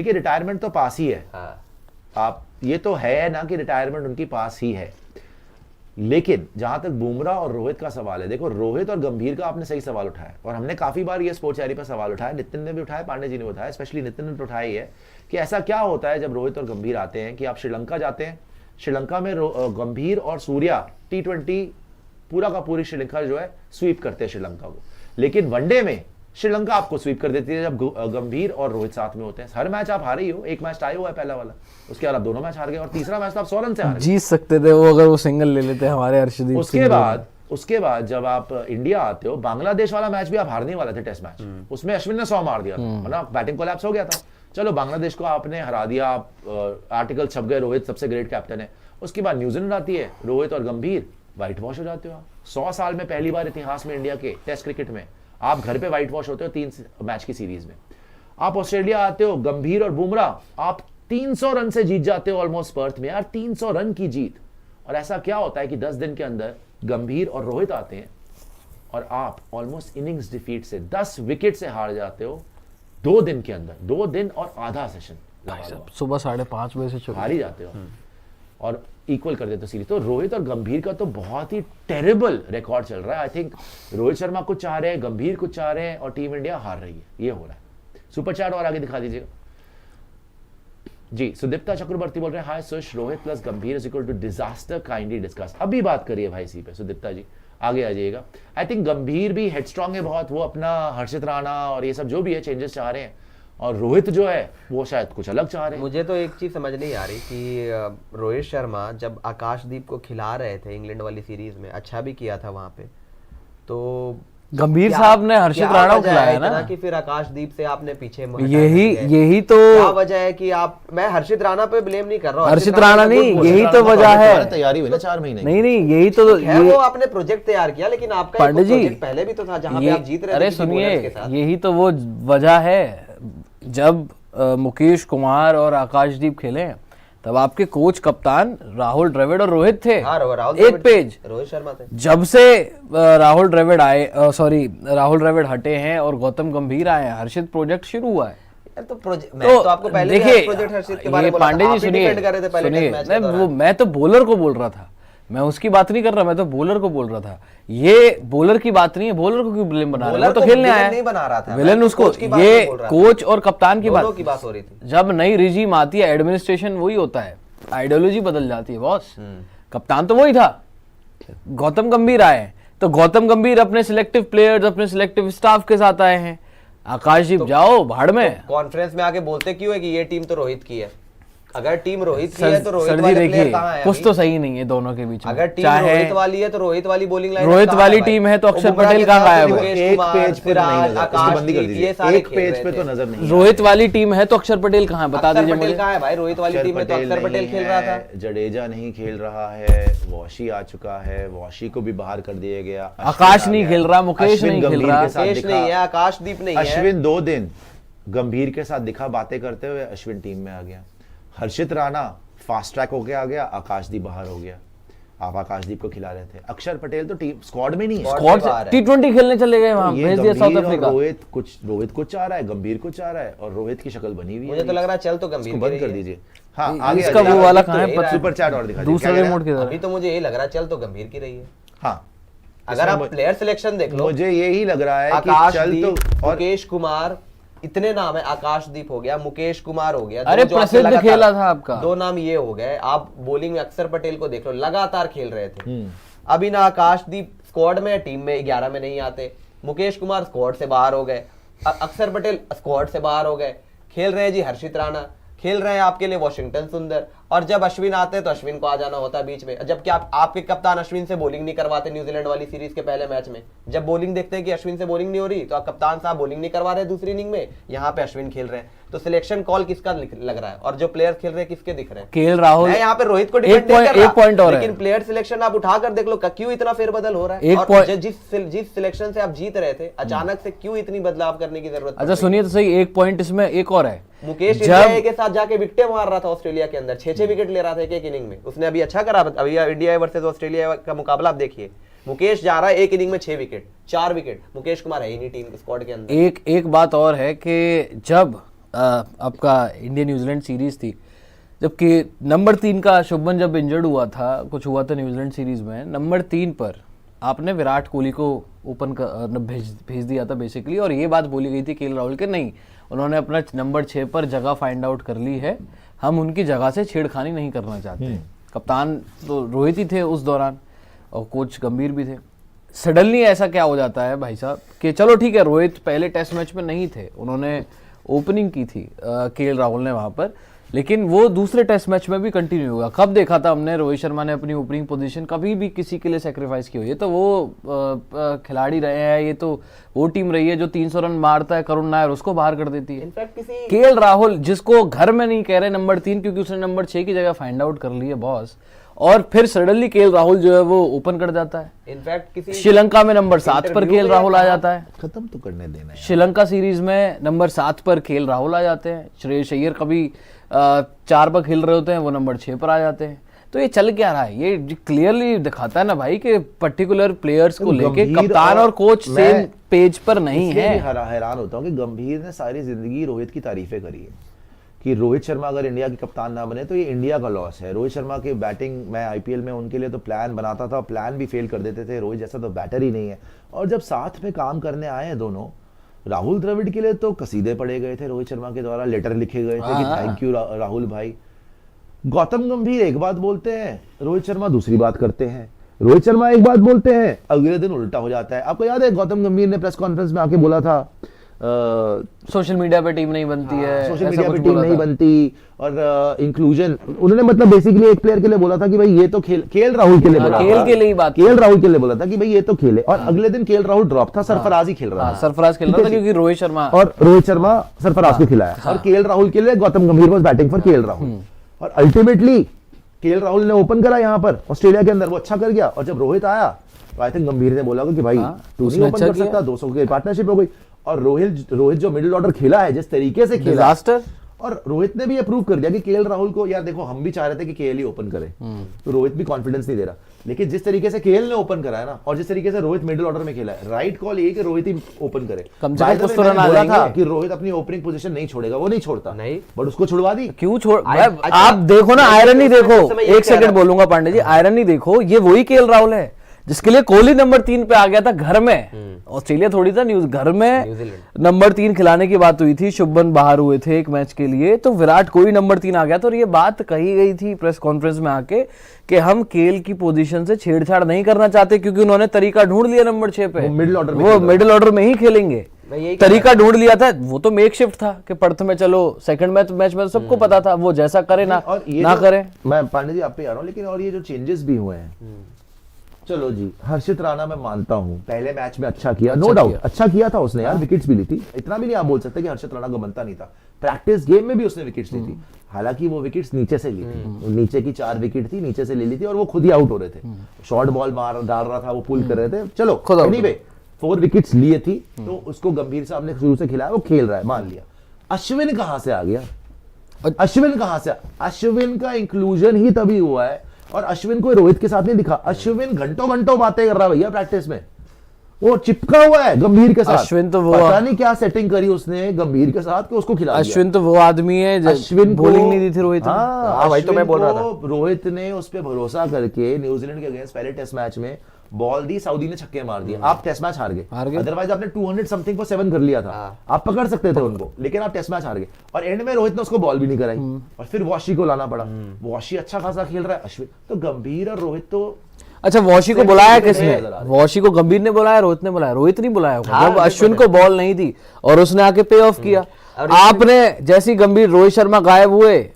की रिटायरमेंट तो पास ही है। हाँ। आप ये तो है ना कि रिटायरमेंट उनकी पास ही है, लेकिन जहां तक बुमराह और रोहित का सवाल है, देखो रोहित और गंभीर का आपने सही सवाल उठाया और हमने काफी बार ये स्पोर्ट्स डायरी पर सवाल उठाया, नितिन ने भी उठाया, पांडे जी ने उठाया, स्पेशली नितिन ने उठाया ही है कि ऐसा क्या होता है जब रोहित और गंभीर आते हैं कि आप श्रीलंका जाते हैं, श्रीलंका में गंभीर और सूर्या T20 पूरा का पूरी श्रीलंका जो है स्वीप करते हैं श्रीलंका को, लेकिन वनडे में श्रीलंका आपको स्वीप कर देती है जब गंभीर और रोहित साथ में होते हैं। हर मैच आप हारे ही हो, एक मैच टाई हुआ है पहला वाला, उसके बाद आप दोनों मैच हार गए और तीसरा मैच तो आप 100 रन से हारे। जीत सकते थे वो अगर वो सिंगल ले लेते हमारे हर्षदीप। उसके बाद जब आप इंडिया आते हो, बांग्लादेश वाला मैच भी आप हारने वाले थे, टेस्ट मैच, उसमें अश्विन ने 100 मार दिया था, वरना बैटिंग कोलैप्स हो गया था। चलो बांग्लादेश को आपने हरा दिया, आर्टिकल छप गए, रोहित सबसे ग्रेट कैप्टन है। उसके बाद न्यूजीलैंड आती है, रोहित और गंभीर व्हाइट वॉश हो जाते हो आप। 100 साल में पहली बार इतिहास में इंडिया के टेस्ट क्रिकेट में आप घर पे व्हाइट वॉश होते हो 3 मैच की सीरीज में। आप ऑस्ट्रेलिया आते हो, गंभीर और बुमराह, आप 300 रन से जीत जाते हो ऑलमोस्ट पर्थ में यार, 300 रन की जीत। और ऐसा क्या होता है कि 10 दिन के अंदर गंभीर और रोहित आते हैं और आप ऑलमोस्ट इनिंग्स डिफीट से 10 विकेट से हार जाते हो 2 दिन के अंदर, 2 दिन और आधा सेशन, सुबह 5:30 बजे से हार ही जाते हो और इक्वल कर देते हो सीरीज। तो रोहित और गंभीर का तो बहुत ही टेरिबल रिकॉर्ड चल रहा है। आई थिंक रोहित शर्मा कुछ चाह रहे हैं, गंभीर कुछ चाह रहे हैं और टीम इंडिया हार रही है, ये हो रहा है। सुपर चैट और आगे दिखा दीजिएगा जी। सुदीप्ता चक्रवर्ती बोल रहे हैं, hi Sush, Rohit plus Gambhir is equal to disaster, kindly discuss. अभी बात करिए भाई इसी पे सुदीप्ता जी, आगे आ जाइएगा। आई थिंक गंभीर भी हेडस्ट्रॉन्ग है बहुत, वो अपना हर्षित राणा और ये सब जो भी है चेंजेस चाह रहे हैं, और रोहित जो है वो शायद कुछ अलग चाह रहे हैं। मुझे तो एक चीज समझ नहीं आ रही कि रोहित शर्मा जब आकाशदीप को खिला रहे थे इंग्लैंड वाली सीरीज में, अच्छा भी किया था वहां पे, तो गंभीर साहब ने हर्षित राणा को खिलाया ना कि फिर आकाशदीप से आपने पीछे यही तो क्या वजह है कि आप, मैं हर्षित राणा पे ब्लेम नहीं कर रहा हूँ, हर्षित राणा नहीं, यही तो वजह है। तैयारी हुई ना 4 महीने, नहीं यही तो वो आपने प्रोजेक्ट तैयार किया, लेकिन आपका एक प्रोजेक्ट पहले भी तो था जहां पे आप जीत रहे थे। अरे सुनिए, यही तो वो वजह है, जब मुकेश कुमार और आकाशदीप खेले तब आपके कोच कप्तान राहुल द्रविड़ और रोहित थे। एक पेज रोहित शर्मा थे। जब से राहुल द्रविड़ हटे हैं और गौतम गंभीर आए हैं, हर्षित प्रोजेक्ट शुरू हुआ है। तो आपको पहले देखिए, प्रोजेक्ट हर्षित के बारे में पांडे जी सुनिए, मैं तो बॉलर को बोल रहा था, मैं उसकी बात नहीं कर रहा, मैं तो बॉलर को बोल रहा था। ये बॉलर की बात नहीं है, बॉलर को क्यों ब्लेम बना रहा है, वो तो खेलने आया नहीं बना रहा था विलन उसको, ये कोच और कप्तान की बात हो रही थी। जब नई रिजीम आती है, एडमिनिस्ट्रेशन वही होता है, आइडियोलॉजी बदल जाती है बॉस। कप्तान तो वही था, गौतम गंभीर आए तो गौतम गंभीर अपने सिलेक्टिव प्लेयर्स, अपने सिलेक्टिव स्टाफ के साथ आए हैं। आकाशदीप जाओ भाड़ में। कॉन्फ्रेंस में आके बोलते क्यों है कि ये टीम तो रोहित की है? अगर टीम रोहित की है तो रोहित वाले प्लेयर कहां है? कुछ तो सही नहीं है दोनों के बीच में। अगर टीम रोहित वाली है तो रोहित वाली बॉलिंग लाइन, रोहित वाली टीम है तो अक्षर पटेल कहां गायब है? एक पेज पे एक पेज पे तो नजर नहीं। रोहित वाली टीम है तो अक्षर पटेल कहां है, बता दीजिए मुझे। कहां है भाई? रोहित वाली टीम में तो अक्षर पटेल खेल रहा था, जडेजा नहीं खेल रहा है, वॉशी आ चुका है, वॉशी को भी बाहर कर दिया गया, आकाश नहीं खेल रहा, मुकेश नहीं खेल रहा, मुकेश नहीं है, आकाशदीप नहीं है। अश्विन 2 दिन गंभीर के साथ दिखा बातें करते हुए, अश्विन टीम में आ गया। हर्षित राणा फास्ट ट्रैक होके आ गया, आकाशदीप बाहर हो गया। आप आकाशदीप को खिला रहे थे। अक्षर पटेल तो टीम स्क्वाड में नहीं है, स्क्वाड T20 खेलने चले गए वहां, भेज दिया साउथ अफ्रीका। रोहित कुछ चाह रहा है, गंभीर कुछ चाह रहा है, और रोहित की शक्ल बनी हुई है। मुझे तो लग रहा है चल तो गंभीर बंद कर दीजिए। हाँ आगे इसका वो वाला कहां है, सुपर चैट और दिखा दीजिए दूसरा रिमोट किधर है? अभी तो मुझे ये लग रहा है चल तो गंभीर की रही है। हाँ, अगर आप प्लेयर सिलेक्शन देख लो, मुझे यही लग रहा है कि चल तो, और मुकेश कुमार, इतने नाम है, आकाशदीप हो गया, मुकेश कुमार हो गया, अरे प्रसिद्ध खेला था आपका, 2 नाम ये हो गए। आप बॉलिंग में अक्षर पटेल को देख लो, लगातार खेल रहे थे। अभी ना आकाशदीप स्क्वाड में, टीम में 11 में नहीं आते, मुकेश कुमार स्क्वाड से बाहर हो गए, अक्षर पटेल स्क्वाड से बाहर हो गए, खेल रहे हैं जी हर्षित राणा, खेल रहे हैं आपके लिए वॉशिंगटन सुंदर, और जब अश्विन आते हैं तो अश्विन को आ जाना होता है बीच में। जबकि आपके कप्तान अश्विन से बॉलिंग नहीं करवाते न्यूजीलैंड वाली सीरीज के पहले मैच में, जब बॉलिंग देखते हैं कि अश्विन से बॉलिंग नहीं हो रही तो आप कप्तान साहब बॉलिंग नहीं करवा रहे दूसरी इनिंग में, यहाँ पे अश्विन खेल रहे हैं। तो सिलेक्शन कॉल किसका लग रहा है, और जो प्लेयर खेल रहे हैं किसके दिख रहे हैं? केएल राहुल। मैं यहाँ पे रोहित को डिफेंड नहीं कर रहा, एक पॉइंट और लेकिन प्लेयर सिलेक्शन आप उठाकर देख लो क्यों इतना फेरबदल हो रहा है, और जिस सिलेक्शन से आप जीत रहे थे अचानक से क्यों इतनी बदलाव करने की जरूरत? अच्छा सुनिए तो सही, एक पॉइंट इसमें एक और है, मुकेश इंडिया के साथ जाके विकेट मार रहा था ऑस्ट्रेलिया के अंदर, 6-6 विकेट ले रहा था एक इनिंग में। उसने अभी अच्छा करा, अभी इंडिया वर्सेस ऑस्ट्रेलिया का मुकाबला आप देखिए, मुकेश जा रहा है एक इनिंग में 6 विकेट, 4 विकेट, मुकेश कुमार है ही नहीं टीम स्क्वाड के अंदर। एक बात और है कि जब आपका इंडिया न्यूजीलैंड सीरीज थी, जबकि नंबर 3 का शुभमन जब इंजर्ड हुआ था, कुछ हुआ था न्यूजीलैंड सीरीज में, नंबर 3 पर आपने विराट कोहली को ओपन भेज दिया था बेसिकली, और ये बात बोली गई थी केएल राहुल के नहीं, उन्होंने अपना नंबर 6 पर जगह फाइंड आउट कर ली है, हम उनकी जगह से छेड़खानी नहीं करना चाहते। कप्तान तो रोहित ही थे उस दौरान और कोच गंभीर भी थे। सडनली ऐसा क्या हो जाता है भाई साहब कि चलो ठीक है, रोहित पहले टेस्ट मैच में नहीं थे, उन्होंने ओपनिंग की थी केएल राहुल ने वहां पर, लेकिन वो दूसरे टेस्ट मैच में भी कंटिन्यू होगा। कब देखा था हमने रोहित शर्मा ने अपनी ओपनिंग पोजीशन कभी भी किसी के लिए सेक्रीफाइस की हुई है? तो वो खिलाड़ी रहे हैं, ये तो वो टीम रही है जो 300 रन मारता है, करुण नायर उसको बाहर कर देती है। इनफैक्ट किसी केएल राहुल जिसको घर में नहीं कह रहे नंबर 3 क्योंकि उसने नंबर 6 की जगह फाइंड आउट कर ली है बॉस, और फिर सडनली केएल राहुल जो है वो ओपन कर जाता है। इनफैक्ट किसी श्रीलंका में नंबर 7 पर केएल राहुल आ जाता है, खत्म तो करने देना है। श्रीलंका सीरीज में नंबर 7 पर केएल राहुल आ जाते हैं, श्रेयस अय्यर कभी 4 पर खेल रहे होते हैं, वो नंबर 6 पर आ जाते हैं। तो ये चल क्या रहा है? ये क्लियरली दिखाता है ना भाई कि पर्टिकुलर प्लेयर्स को लेके कप्तान और कोच सेम पेज पर नहीं है। हैरान होता हूँ कि गंभीर ने सारी जिंदगी रोहित की तारीफें करी है कि रोहित शर्मा अगर इंडिया के कप्तान ना बने तो ये इंडिया का लॉस है। रोहित शर्मा की बैटिंग, मैं आईपीएल में उनके लिए तो प्लान बनाता था, प्लान भी फेल कर देते थे, रोहित जैसा तो बैटर ही नहीं है। और जब साथ में काम करने आए हैं दोनों, राहुल द्रविड़ के लिए तो कसीदे पढ़े गए थे रोहित शर्मा के द्वारा, लेटर लिखे गए थे कि थैंक यू राहुल भाई। गौतम गंभीर एक बात बोलते हैं, रोहित शर्मा दूसरी बात करते हैं। रोहित शर्मा एक बात बोलते हैं, अगले दिन उल्टा हो जाता है। आपको याद है गौतम गंभीर ने प्रेस कॉन्फ्रेंस में आके बोला था सोशल मीडिया पे टीम नहीं बनती है, सोशल मीडिया पे टीम नहीं बनती, और इंक्लूजन उन्होंने मतलब बेसिकली एक प्लेयर के लिए बोला था कि भाई ये तो केएल राहुल के लिए बोला, केएल के लिए बात, केएल राहुल के लिए बोला था कि भाई ये तो खेले। और अगले दिन केएल राहुल ड्रॉप था, सरफराज ही खेल रहा था, सरफराज खेल रहा था क्योंकि रोहित शर्मा और रोहित शर्मा सरफराज को खिलाया, और केएल राहुल के लिए गौतम गंभीर was batting for KL Rahul. और अल्टीमेटली केएल राहुल ने ओपन करा यहाँ पर ऑस्ट्रेलिया के अंदर, वो अच्छा कर गया। और जब रोहित आया तो आई थिंक गंभीर ने बोला कि भाई तू नहीं ओपन कर सकता, 200 की पार्टनरशिप हो गई। और रोहित जो मिडिल ऑर्डर खेला है, जिस तरीके से खेला, डिजास्टर। और रोहित ने भी अप्रूव कर दिया कि केएल राहुल को, यार देखो हम भी चाह रहे थे कि केएल ही ओपन करे, तो रोहित भी कॉन्फिडेंस नहीं दे रहा, लेकिन जिस तरीके से केएल ने ओपन करा है ना, और जिस तरीके से रोहित मिडिल ऑर्डर में खेला है, राइट कॉल ये कि रोहित ही ओपन करे। बोला था कि रोहित अपनी ओपनिंग पोजीशन नहीं छोड़ेगा, वो नहीं छोड़ता, नहीं, बट उसको छुड़वा दी। क्यों छोड़? आप देखो ना, आयरन ही देखो, एक सेकंड बोलूंगा पांडे जी, आयरन ही देखो, ये वही केएल राहुल है जिसके लिए कोहली नंबर 3 पे आ गया था घर में, ऑस्ट्रेलिया थोड़ी था, घर में नंबर 3 खिलाने की बात हुई थी, शुभमन बाहर हुए थे एक मैच के लिए, तो विराट कोहली नंबर 3 आ गया था। और ये बात कही गई थी प्रेस कॉन्फ्रेंस में आके कि हम केएल की पोजीशन से छेड़छाड़ नहीं करना चाहते क्योंकि उन्होंने तरीका ढूंढ लिया नंबर 6 पे, वो मिडिल ऑर्डर में ही खेलेंगे, तरीका ढूंढ लिया था। वो तो मेक शिफ्ट था कि पर्थ में चलो, सेकंड मैच में तो सबको पता था वो जैसा करे ना करे। मैं पांडे जी आप पे आ रहा हूँ, लेकिन और ये जो चेंजेस भी हुए हैं, चलो जी, हर्षित राणा मैं मानता हूं पहले मैच में अच्छा किया, नो डाउट अच्छा किया था उसने, यार विकेट्स भी ली थी, इतना भी नहीं आप बोल सकते कि हर्षित राणा को बनता नहीं था। प्रैक्टिस गेम में भी उसने विकेट्स ली थी, हालांकि वो विकेट्स नीचे से ली थी, नीचे की 4 विकेट थी, नीचे से ले ली थी, और वो खुद ही आउट हो रहे थे, शॉर्ट बॉल डाल रहा था, वो पुल कर रहे थे, चलो एनीवे 4 विकेट्स लिए थी, तो उसको गंभीर साहब ने शुरू से खिलाया, वो खेल रहा है, मान लिया। अश्विन कहां से आ गया? अश्विन कहां से? अश्विन का इंक्लूजन ही तभी हुआ है, और अश्विन को रोहित के साथ नहीं दिखा। अश्विन घंटों घंटों बातें कर रहा है भैया प्रैक्टिस में, वो चिपका हुआ है गंभीर के साथ। अश्विन तो वो पता नहीं क्या सेटिंग करी उसने गंभीर के साथ कि उसको खिला दिया। अश्विन तो वो आदमी है, अश्विन बॉलिंग नहीं दी थी रोहित। हाँ भाई, तो मैं बोल रहा था रोहित ने उस पर भरोसा करके न्यूजीलैंड के अगेंस्ट पहले टेस्ट मैच में बॉल दी, सऊदी ने छक्के मार दिए, आप टेस्ट मैच हार गए। अदरवाइज आपने 200 समथिंग पर 7 कर लिया था, आप पकड़ सकते थे उनको, लेकिन आप टेस्ट मैच हार गए। और एंड में रोहित ने उसको बॉल भी नहीं कराई, और फिर वॉशी को लाना पड़ा। वॉशी अच्छा खासा खेल रहा है, अश्विन तो गंभीर और रोहित तो। अच्छा, वॉशी को बुलाया किसने? वॉशी को गंभीर ने बुलाया, रोहित ने बुलाया? रोहित नहीं बुलाया होगा, जब अश्विन को बॉल नहीं दी और उसने आके पे ऑफ किया। आपने जैसी गंभीर रोहित शर्मा गायब हुए,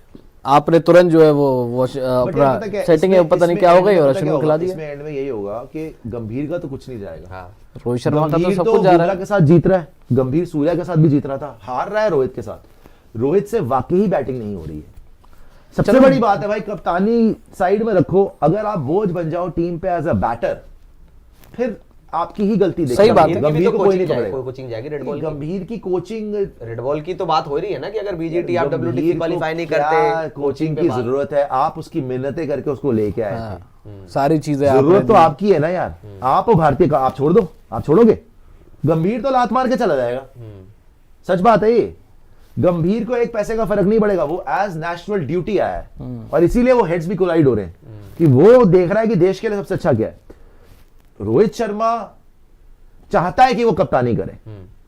आपने तुरंत जो है वो अपना सेटिंग है, पता नहीं क्या हो गई, और अश्विन को खिला दिया। इसमें एंड में यही होगा कि गंभीर का तो कुछ नहीं जाएगा, रोहित शर्मा का तो सब कुछ जा रहा है। के साथ जीत रहा है गंभीर, सूर्या के साथ भी जीत रहा था, हार रहा है रोहित के साथ। रोहित से वाकई ही बैटिंग नहीं हो रही है, सबसे बड़ी बात है भाई। कप्तानी साइड में रखो, अगर आप बोझ बन जाओ टीम पे एज अ बैटर, फिर आपकी ही गलती। सही बात है, गंभीर को कोई नहीं पकड़ेगा, कोचिंग जाएगी रेड बॉल। गंभीर की कोचिंग, रेड बॉल की तो बात हो रही है ना कि अगर बीजीटी आप डब्ल्यूटीसी क्वालीफाई नहीं करते, कोचिंग की जरूरत है। आप उसकी मेहनतें करके उसको लेके आए थे, सारी चीजें जरूरत तो आपकी है ना यार। आप भारतीय का आप छोड़ दो, आप छोड़ोगे? गंभीर तो लात मार के चला जाएगा, सच बात है ये। गंभीर को एक पैसे का फर्क नहीं पड़ेगा, वो एज नेशनल ड्यूटी आया है और इसीलिए वो हेड्स भी कोलाइड हो रहे हैं कि वो देख रहा है कि देश के लिए सबसे अच्छा क्या है। रोहित शर्मा चाहता है कि वो कप्तानी करे,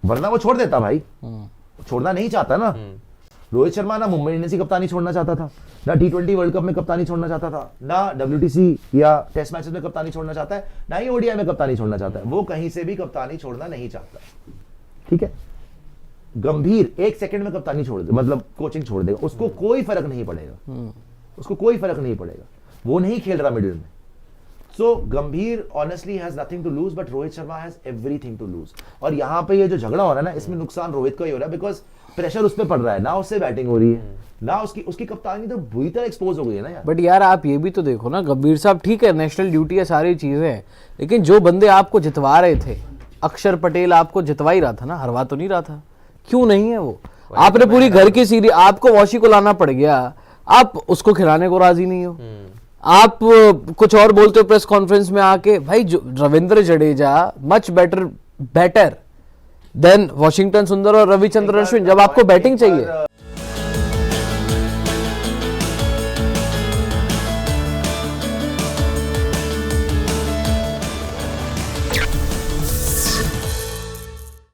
वरना वो छोड़ देता भाई, छोड़ना नहीं चाहता ना। रोहित शर्मा ना मुंबई इंडियंस की कप्तानी छोड़ना चाहता था, ना T20 वर्ल्ड कप में कप्तानी छोड़ना चाहता था, ना WTC या टेस्ट मैचेस में कप्तानी छोड़ना चाहता है, ना ही ODI में कप्तानी छोड़ना चाहता है। वो कहीं से भी कप्तानी छोड़ना नहीं चाहता, ठीक है। गंभीर 1 सेकंड में कप्तानी छोड़ दे, मतलब कोचिंग छोड़ देगा, उसको कोई फर्क नहीं पड़ेगा, उसको कोई फर्क नहीं पड़ेगा, वो नहीं खेल रहा मिडिल में। So Gambhir honestly has nothing to lose, but Rohit Sharma has everything to lose. और यहाँ पे ये जो झगड़ा हो रहा है ना, इसमें नुकसान रोहित का ही हो रहा है, बिकॉज प्रेशर उस पर पड़ रहा है, ना उससे बैटिंग हो रही है, ना उसकी कप्तानी तो बुरी तरह एक्सपोज हो गई है ना यार। बट यार आप ये भी तो देखो ना, गंभीर साहब ठीक है नेशनल ड्यूटी है, सारी चीजें हैं, लेकिन जो बंदे आपको जितवा रहे थे, अक्षर पटेल आपको जितवा ही रहा था ना, हरवा तो नहीं रहा था, क्यों नहीं है वो? आपने पूरी घर की सीरीज, आपको वॉशी को लाना पड़ गया, आप उसको खिलाने को राजी नहीं हो। आप कुछ और बोलते हो प्रेस कॉन्फ्रेंस में आके, भाई जो Ravindra Jadeja much better than Washington सुंदर और रविचंद्रन अश्विन, जब आपको बैटिंग चाहिए।